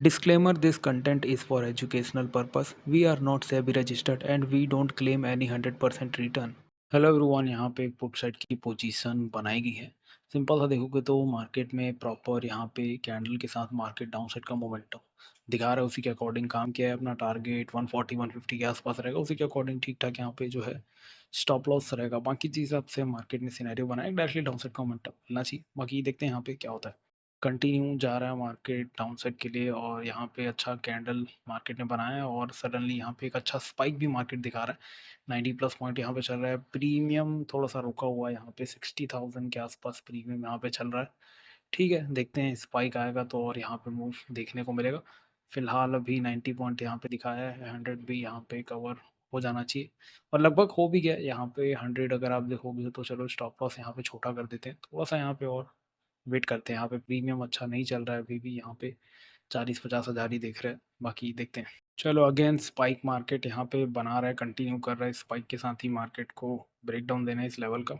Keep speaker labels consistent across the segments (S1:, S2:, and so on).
S1: Disclaimer: This content is for educational purpose. We are not SEBI registered and we don't claim any 100% return. Hello everyone, यहाँ पे एक put side की position बनाई गई है। Simple सा देखोगे तो मार्केट में प्रॉपर यहाँ पे कैंडल के साथ मार्केट डाउन साइड का मोमेंटम दिखा रहा है। उसी के अकॉर्डिंग काम किया है। अपना टारगेट 140 150 के आसपास रहेगा। उसी के अकॉर्डिंग ठीक ठाक यहाँ पे जो है स्टॉप लॉस रहेगा। बाकी चीज़ आपसे मार्केट ने सिनेरियो बनाया डायरेक्टली डाउन साइड का मोमेंटम मिलना चाहिए। बाकी देखते हैं यहाँ पे क्या होता है। कंटिन्यू जा रहा है मार्केट डाउन साइड के लिए और यहाँ पे अच्छा कैंडल मार्केट ने बनाया है और सडनली यहाँ पे एक अच्छा स्पाइक भी मार्केट दिखा रहा है। 90 प्लस पॉइंट यहाँ पे चल रहा है। प्रीमियम थोड़ा सा रुका हुआ है यहाँ पे 60,000 के आसपास प्रीमियम यहाँ पे चल रहा है। ठीक है, देखते हैं स्पाइक आएगा तो और यहाँ पे मूव देखने को मिलेगा। फिलहाल अभी 90 पॉइंट यहाँ पे दिखाया है। 100 भी यहाँ पे कवर हो जाना चाहिए और लगभग हो भी गया यहाँ पे 100। अगर आप देखोगे तो चलो स्टॉप लॉस यहाँ पे छोटा कर देते हैं थोड़ा सा। यहाँ पे और वेट करते हैं। यहाँ पे प्रीमियम अच्छा नहीं चल रहा है अभी भी। यहाँ पे 40-50 हज़ार ही देख रहे हैं। बाकी देखते हैं। चलो अगेन स्पाइक मार्केट यहाँ पे बना रहा है, कंटिन्यू कर रहा है। स्पाइक के साथ ही मार्केट को ब्रेक डाउन देना है इस लेवल का।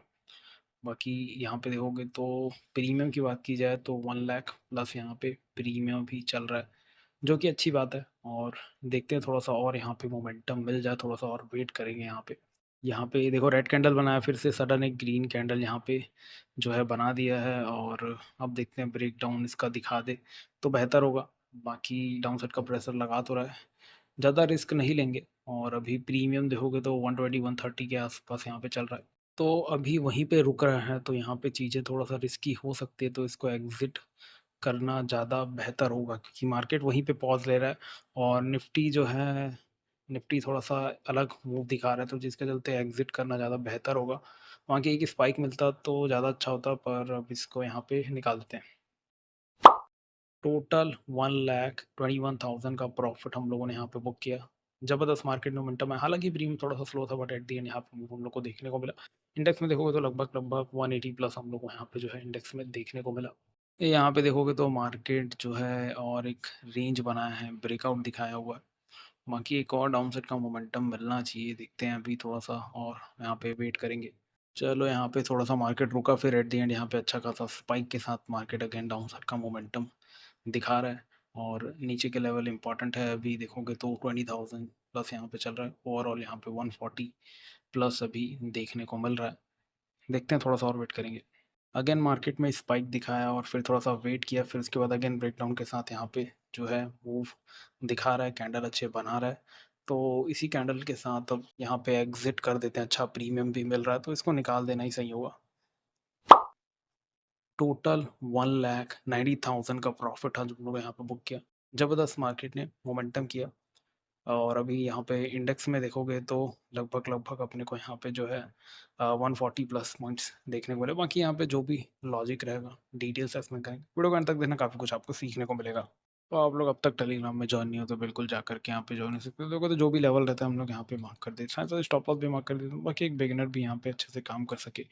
S1: बाकी यहाँ पे देखोगे तो प्रीमियम की बात की जाए तो 1 लाख प्लस यहाँ पे प्रीमियम भी चल रहा है, जो कि अच्छी बात है। और देखते हैं थोड़ा सा और यहाँ पे मोमेंटम मिल जाए, थोड़ा सा और वेट करेंगे यहाँ पे। यहाँ पे देखो रेड कैंडल बनाया, फिर से सडन एक ग्रीन कैंडल यहाँ पे जो है बना दिया है। और अब देखते हैं ब्रेक डाउन इसका दिखा दे तो बेहतर होगा। बाकी डाउन साइड का प्रेशर लगा तो रहा है, ज़्यादा रिस्क नहीं लेंगे। और अभी प्रीमियम देखोगे तो 120 130 के आसपास यहाँ पे चल रहा है। तो अभी वहीं पे रुक रहा है तो यहाँ पे चीज़ें थोड़ा सा रिस्की हो सकती है, तो इसको एग्जिट करना ज़्यादा बेहतर होगा क्योंकि मार्केट वहीं पे पॉज ले रहा है। और निफ्टी जो है, निफ्टी थोड़ा सा अलग मूव दिखा रहा है तो जिसके चलते एग्जिट करना ज़्यादा बेहतर होगा। वहाँ की एक स्पाइक मिलता तो ज़्यादा अच्छा होता, पर अब इसको यहाँ पे निकाल देते हैं। टोटल 1,21,000 का प्रॉफिट हम लोगों ने यहाँ पे बुक किया। ज़बरदस्त मार्केट मोमेंटम है। हालांकि प्रीमियम थोड़ा सा स्लो था बट एट दी एंड यहाँ पे हम लोग को देखने को मिला। इंडेक्स में देखोगे तो लगभग लगभग 180 प्लस हम लोग को यहाँ पे जो है इंडेक्स में देखने को मिला। ये यहाँ पे देखोगे तो मार्केट जो है और एक रेंज बनाया है, ब्रेकआउट दिखाया हुआ है। बाकी एक और डाउनसाइड का मोमेंटम मिलना चाहिए। देखते हैं अभी थोड़ा सा और यहाँ पे वेट करेंगे। चलो यहाँ पे थोड़ा सा मार्केट रुका, फिर एट द एंड यहाँ पे अच्छा खासा स्पाइक के साथ मार्केट अगेन डाउनसाइड का मोमेंटम दिखा रहा है। और नीचे के लेवल इंपॉर्टेंट है। अभी देखोगे तो 20,000 प्लस यहाँ पे चल रहा है। ओवरऑल यहाँ पे 140 प्लस अभी देखने को मिल रहा है। देखते हैं थोड़ा सा और वेट करेंगे। अगेन मार्केट में स्पाइक दिखाया और फिर थोड़ा सा वेट किया, फिर उसके बाद अगेन ब्रेकडाउन के साथ यहाँ पे जो है मूव दिखा रहा है। कैंडल अच्छे बना रहा है तो इसी कैंडल के साथ अब यहाँ पे एग्जिट कर देते हैं। अच्छा प्रीमियम भी मिल रहा है तो इसको निकाल देना ही सही होगा। टोटल 1,90,000 का प्रॉफिट हम लोग यहाँ पे बुक किया। ज़बरदस्त मार्केट ने मोमेंटम किया। और अभी यहाँ पे इंडेक्स में देखोगे तो लगभग लगभग अपने को यहाँ पे जो है 140 प्लस पॉइंट्स देखने को मिले। बाकी यहाँ पे जो भी लॉजिक रहेगा डिटेल्स इसमें करेंगे। वीडियो को अंत तक देखना, काफ़ी कुछ आपको सीखने को मिलेगा। तो आप लोग अब तक टेलीग्राम में ज्वाइन नहीं हो तो बिल्कुल जा करके यहाँ पे ज्वाइन हो सकते हो। देखो तो जो भी लेवल रहता है हम लोग यहाँ पे मार्क कर देते हैं, स्टॉप लॉस भी मार्क कर देते हैं। बाकी एक बिगिनर भी यहाँ पे अच्छे से काम कर सके।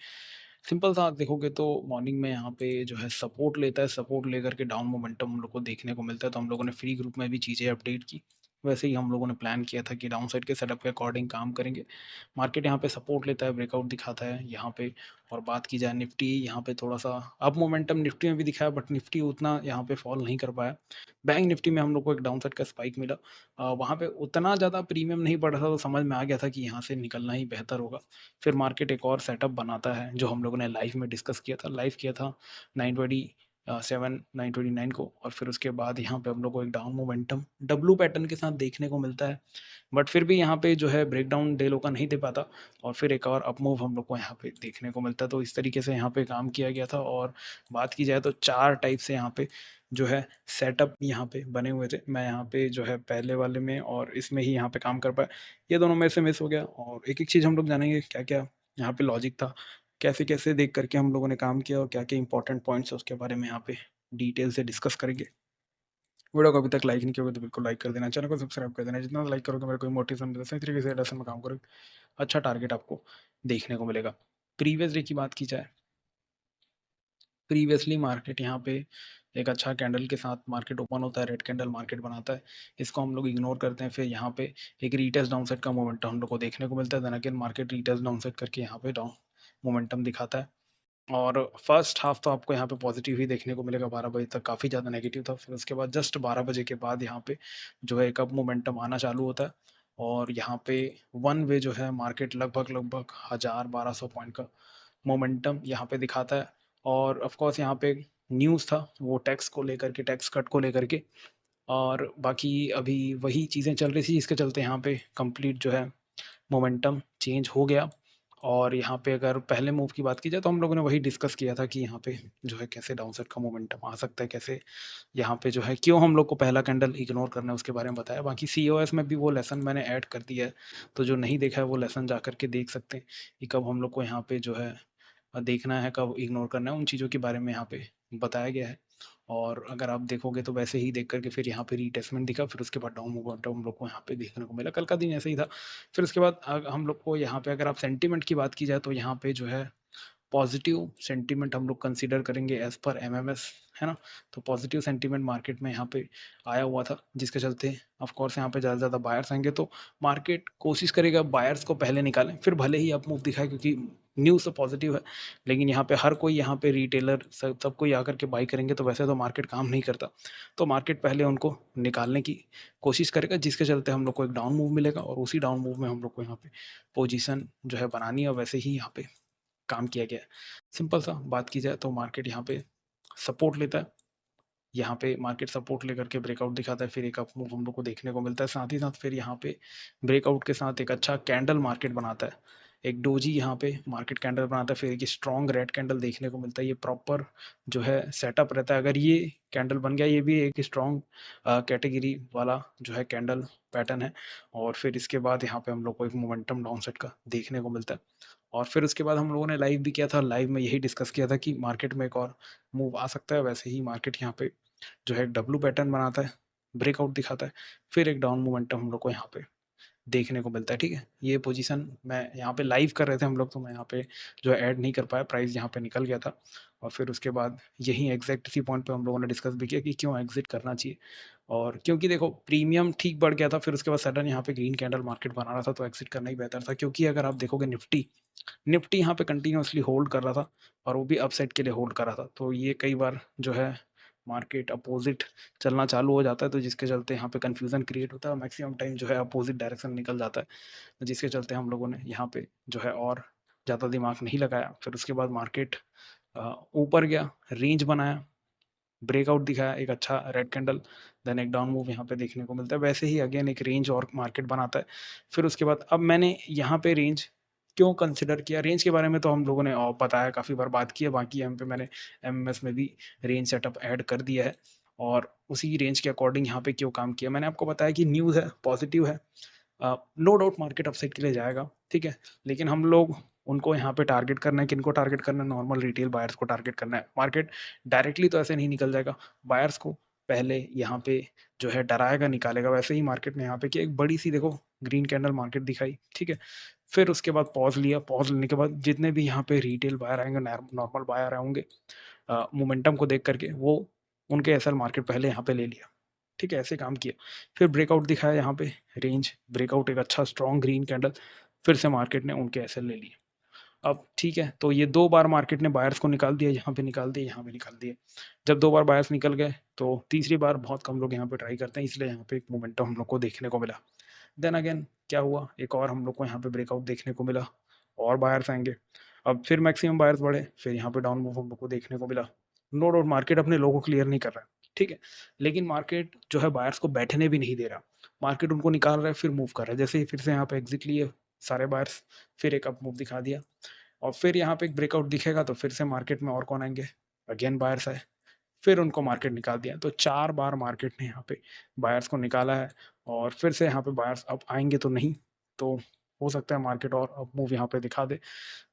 S1: सिंपल सा देखोगे तो मॉर्निंग में यहाँ पे जो है सपोर्ट लेता है, सपोर्ट लेकर के डाउन मोमेंटम हम लोग को देखने को मिलता है। तो हम लोगों ने फ्री ग्रुप में भी चीज़ें अपडेट की। वैसे ही हम लोगों ने प्लान किया था कि डाउन साइड के सेटअप के अकॉर्डिंग काम करेंगे। मार्केट यहाँ पे सपोर्ट लेता है, ब्रेकआउट दिखाता है यहाँ पे। और बात की जाए निफ्टी, यहाँ पे थोड़ा सा अप मोमेंटम निफ्टी में भी दिखाया बट निफ्टी उतना यहाँ पे फॉल नहीं कर पाया। बैंक निफ्टी में हम लोग को एक डाउन साइड का स्पाइक मिला। वहाँ पे उतना ज़्यादा प्रीमियम नहीं बढ़ा था तो समझ में आ गया था कि यहाँ से निकलना ही बेहतर होगा। फिर मार्केट एक और सेटअप बनाता है जो हम लोगों ने लाइव में डिस्कस किया था। लाइव किया था 927 929 को। और फिर उसके बाद यहाँ पे हम लोग को एक डाउन मोमेंटम डब्लू पैटर्न के साथ देखने को मिलता है। बट फिर भी यहाँ पे जो है ब्रेकडाउन डे लो का नहीं दे पाता और फिर एक और अप मूव हम लोग को यहाँ पे देखने को मिलता है। तो इस तरीके से यहाँ पे काम किया गया था। और बात की जाए तो 4 टाइप से यहाँ पे जो है सेटअप यहाँ पे बने हुए थे। मैं यहाँ पे जो है पहले वाले में और इसमें ही यहाँ पे काम कर पाया। ये दोनों मेरे से मिस हो गया। और एक-एक चीज़ हम लोग जानेंगे क्या-क्या यहाँ पे लॉजिक था, कैसे-कैसे देख करके हम लोगों ने काम किया और क्या-क्या इंपॉर्टेंट पॉइंट्स है उसके बारे में यहाँ पे डिटेल से डिस्कस करेंगे। वीडियो को अभी तक लाइक नहीं किया होगा तो बिल्कुल लाइक कर देना, चैनल को सब्सक्राइब कर देना। जितना लाइक करोगे मेरे को मोटिवेशन मिलता है। सही तरीके से लेसन में काम करोगे, अच्छा टारगेट आपको देखने को मिलेगा। प्रीवियस डे की बात की जाए, प्रीवियसली मार्केट यहाँ पे एक अच्छा कैंडल के साथ मार्केट ओपन होता है, रेड कैंडल मार्केट बनाता है। इसको हम लोग इग्नोर करते हैं। फिर यहाँ पे एक रीटेस्ट डाउनसाइड का मोमेंटम हम लोग को देखने को मिलता है। Then again market retest downside करके यहाँ पे डाउन मोमेंटम दिखाता है। और फर्स्ट हाफ तो आपको यहाँ पे पॉजिटिव ही देखने को मिलेगा, 12 बजे तक काफ़ी ज़्यादा नेगेटिव था। फिर उसके बाद जस्ट 12 बजे के बाद यहाँ पे जो है एक अप मोमेंटम आना चालू होता है और यहाँ पे वन वे जो है मार्केट लगभग 1000-1200 पॉइंट का मोमेंटम यहाँ पे दिखाता है। और ऑफ कोर्स यहाँ पे न्यूज़ था वो टैक्स को लेकर के, टैक्स कट को लेकर के, और बाकी अभी वही चीज़ें चल रही थी जिसके चलते यहाँ पे कंप्लीट जो है मोमेंटम चेंज हो गया। और यहाँ पे अगर पहले मूव की बात की जाए तो हम लोगों ने वही डिस्कस किया था कि यहाँ पे जो है कैसे डाउनसाइड का मोमेंटम आ सकता है, कैसे यहाँ पे जो है क्यों हम लोग को पहला कैंडल इग्नोर करना है उसके बारे में बताया। बाकी सीओएस में भी वो लेसन मैंने ऐड कर दिया है, तो जो नहीं देखा है वो लेसन जा करके देख सकते हैं कि कब हम लोग को यहाँ पे जो है देखना है, कब इग्नोर करना है, उन चीज़ों के बारे में यहाँ पे बताया गया है। और अगर आप देखोगे तो वैसे ही देख करके फिर यहाँ पे रीटेस्टमेंट दिखा, फिर उसके बाद डाउन मोमेंटम हम लोग को यहाँ पे देखने को मिला। कल का दिन ऐसे ही था। फिर उसके बाद हम लोग को यहाँ पे अगर आप सेंटीमेंट की बात की जाए तो यहाँ पे जो है पॉजिटिव सेंटीमेंट हम लोग कंसीडर करेंगे एज पर एमएमएस, है ना। तो पॉजिटिव सेंटीमेंट मार्केट में यहाँ पे आया हुआ था जिसके चलते ऑफ कोर्स यहाँ पे ज़्यादा से ज़्यादा बायर्स आएंगे, तो मार्केट कोशिश करेगा बायर्स को पहले निकालें, फिर भले ही अप मूव दिखाए क्योंकि न्यूज़ तो पॉजिटिव है। लेकिन यहाँ पे हर कोई यहाँ पे रिटेलर सब कोई आकर के बाई करेंगे तो वैसे तो मार्केट काम नहीं करता, तो मार्केट पहले उनको निकालने की कोशिश करेगा जिसके चलते हम लोग को एक डाउन मूव मिलेगा और उसी डाउन मूव में हम लोग को यहाँ पे पोजीशन जो है बनानी है, और वैसे ही यहाँ पे काम किया गया है। सिंपल सा बात की जाए तो मार्केट यहाँ पे सपोर्ट लेता है, यहाँ पे मार्केट सपोर्ट लेकर के ब्रेकआउट दिखाता है, फिर एक अप मूव हम लोग को देखने को मिलता है। साथ ही साथ फिर यहाँ पे ब्रेकआउट के साथ एक अच्छा कैंडल मार्केट बनाता है, एक डोजी यहाँ पे मार्केट कैंडल बनाता है, फिर एक स्ट्रॉन्ग रेड कैंडल देखने को मिलता है। ये प्रॉपर जो है सेटअप रहता है। अगर ये कैंडल बन गया, ये भी एक स्ट्रॉन्ग कैटेगरी वाला जो है कैंडल पैटर्न है। और फिर इसके बाद यहाँ पे हम लोग को एक मोमेंटम डाउन सेट का देखने को मिलता है। और फिर उसके बाद हम लोगों ने लाइव भी किया था, लाइव में यही डिस्कस किया था कि मार्केट में एक और मूव आ सकता है। वैसे ही मार्केट यहाँ पे जो है डब्लू पैटर्न बनाता है, ब्रेकआउट दिखाता है, फिर एक डाउन मोमेंटम हम लोग को यहाँ पे देखने को मिलता है। ठीक है, ये पोजीशन मैं यहाँ पे लाइव कर रहे थे हम लोग, तो मैं यहाँ पे जो है ऐड नहीं कर पाया, प्राइस यहाँ पे निकल गया था। और फिर उसके बाद यही एग्जैक्ट इसी पॉइंट पे हम लोगों ने डिस्कस भी किया कि क्यों एग्जिट करना चाहिए। और क्योंकि देखो प्रीमियम ठीक बढ़ गया था, फिर उसके बाद सडन यहाँ पे ग्रीन कैंडल मार्केट बना रहा था, तो एग्जिट करना ही बेहतर था। क्योंकि अगर आप देखोगे निफ्टी निफ्टी यहाँ पे कंटिन्यूअसली होल्ड कर रहा था और वो भी अपसाइड के लिए होल्ड कर रहा था, तो ये कई बार जो है मार्केट अपोजिट चलना चालू हो जाता है, तो जिसके चलते यहाँ पे कंफ्यूजन क्रिएट होता है, मैक्सिमम टाइम जो है अपोजिट डायरेक्शन निकल जाता है, तो जिसके चलते हम लोगों ने यहाँ पे जो है और ज़्यादा दिमाग नहीं लगाया। फिर उसके बाद मार्केट ऊपर गया, रेंज बनाया, ब्रेकआउट दिखाया, एक अच्छा रेड कैंडल, देन एक डाउन मूव यहाँ पे देखने को मिलता है। वैसे ही अगेन एक रेंज और मार्केट बनाता है। फिर उसके बाद अब मैंने यहाँ पे रेंज क्यों कंसिडर किया, रेंज के बारे में तो हम लोगों ने बताया, काफ़ी बार बात की है। बाकी यहाँ पे मैंने एमएमएस में भी रेंज सेटअप ऐड कर दिया है और उसी रेंज के अकॉर्डिंग यहाँ पे क्यों काम किया। मैंने आपको बताया कि न्यूज़ है, पॉजिटिव है, नो डाउट मार्केट अपसाइड के लिए जाएगा, ठीक है। लेकिन हम लोग उनको यहाँ पे टारगेट करना है, किनको टारगेट करना है, नॉर्मल रिटेल बायर्स को टारगेट करना है। मार्केट डायरेक्टली तो ऐसे नहीं निकल जाएगा, बायर्स को पहले यहाँ पे जो है डराएगा, निकालेगा। वैसे ही मार्केट ने यहाँ पे किया, एक बड़ी सी देखो ग्रीन कैंडल मार्केट दिखाई, ठीक है। फिर उसके बाद पॉज लिया, पॉज लेने के बाद जितने भी यहाँ पे रिटेल बायर आएंगे, नॉर्मल बायर आएंगे, मोमेंटम को देख करके वो उनके एसएल मार्केट पहले यहाँ पे ले लिया, ठीक है, ऐसे काम किया। फिर ब्रेकआउट दिखाया यहाँ पे, रेंज ब्रेकआउट, एक अच्छा स्ट्रॉन्ग ग्रीन कैंडल, फिर से मार्केट ने उनके एसएल ले लिए। अब ठीक है, तो ये 2 बार मार्केट ने बायर्स को निकाल दिया, यहाँ पे निकाल दिया, यहाँ पे निकाल दिया। जब 2 बार बायर्स निकल गए, तो तीसरी बार बहुत कम लोग यहाँ पे ट्राई करते हैं, इसलिए यहाँ पे एक मोमेंटम हम लोग को देखने को मिला। देन अगेन क्या हुआ, एक और हम लोग को यहाँ पे ब्रेकआउट देखने को मिला और बायर्स आएँगे। अब फिर मैक्सिमम बायर्स बढ़े, फिर यहाँ पे डाउन मूव हम लोग को देखने को मिला। नो डाउट मार्केट अपने लो को क्लियर नहीं कर रहा है, ठीक है। लेकिन मार्केट जो है बायर्स को बैठने भी नहीं दे रहा। मार्केट उनको निकाल रहा है, फिर मूव कर रहा है। जैसे ही फिर से यहाँ पे एग्ज़िट लिए सारे बायर्स, फिर एक अप मूव दिखा दिया और फिर यहाँ पे एक ब्रेकआउट दिखेगा तो फिर से मार्केट में और कौन आएँगे? अगेन बायर्स आए, फिर उनको मार्केट निकाल दिया। तो 4 बार मार्केट ने यहाँ पे बायर्स को निकाला है और फिर से यहाँ पे बायर्स अब आएँगे तो नहीं, तो हो सकता है मार्केट और अप मूव यहाँ पे दिखा दे।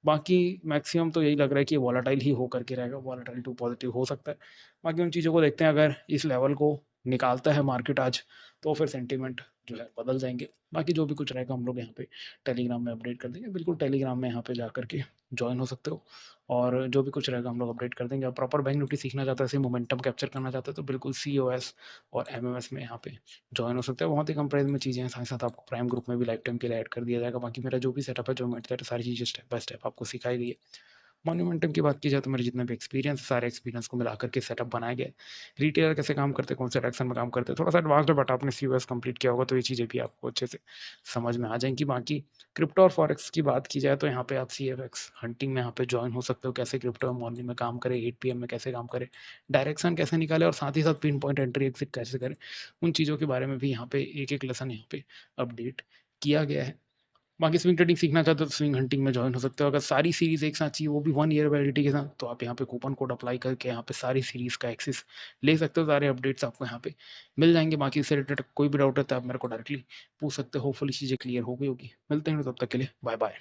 S1: बाकी मैक्सिमम तो यही लग रहा है कि वोलेटाइल ही हो करके रहेगा, वोलेटाइल टू पॉजिटिव हो सकता है। बाकी उन चीज़ों को देखते हैं, अगर इस लेवल को निकालता है मार्केट आज, तो फिर सेंटीमेंट जो है बदल जाएँगे। बाकी जो भी कुछ रहेगा हम लोग यहाँ पे टेलीग्राम में अपडेट कर देंगे। बिल्कुल टेलीग्राम में यहाँ पे जा कर के जॉइन हो सकते हो और जो भी कुछ रहेगा हम लोग अपडेट कर देंगे। आप प्रॉपर बैंक निफ्टी सीखना चाहते हैं, ऐसे मोमेंटम कैप्चर करना चाहते हैं, तो बिल्कुल सीओएस और एमएमएस में यहाँ पे जॉइन हो सकते हैं। बहुत ही कम प्राइस में चीज़ें हैं, साथ ही साथ आपको प्राइम ग्रुप में भी लाइफ टाइम के लिए ऐड कर दिया जाएगा। बाकी मेरा जो भी सेटअप है, जो मेथड है, सारी चीज़ें स्टेप बाय स्टेप आपको सिखाई गई है। मॉन्यूमेंटम की बात की जाए तो मेरे जितने भी एक्सपीरियंस, सारे एक्सपीरियंस को मिलाकर के सेटअप बनाए गए। रिटेलर कैसे काम करते हैं, कौन से डायरेक्शन में काम करते हैं, थोड़ा-सा एडवांस्ड है बट आपने सीओएस कंप्लीट किया होगा तो ये चीज़ें भी आपको अच्छे से समझ में आ जाएँगी। बाकी क्रिप्टो और फॉरेक्स की बात की जाए तो यहाँ पे आप सीएफएक्स हंटिंग में यहाँ पे जॉइन हो सकते हो, कैसे क्रिप्टो मॉर्निंग में काम करे, 8 पीएम में कैसे काम करे, डायरेक्शन कैसे निकालें और साथ ही साथ पिन पॉइंट एंट्री एग्ज़िट कैसे करें। उन चीज़ों के बारे में भी यहाँ पे एक-एक लेसन यहाँ पे अपडेट किया गया है। बाकी स्विंग ट्रेडिंग सीखना चाहते हो तो स्विंग हंटिंग में जॉइन हो सकते हो। अगर सारी सीरीज़ एक साथ चाहिए वो भी 1 ईयर वैलिडिटी के साथ, तो आप यहाँ पे कूपन कोड अप्लाई करके यहाँ पे सारी सीरीज़ का एक्सेस ले सकते हो। सारे अपडेट्स आपको यहाँ पे मिल जाएँगे। बाकी इससे रिलेटेड कोई भी डाउट है तो आप मेरे को डायरेक्टली पूछ सकते हो। होपफुली चीज़ें क्लियर हो गई होगी। मिलते हैं तब तक के लिए बाय बाय।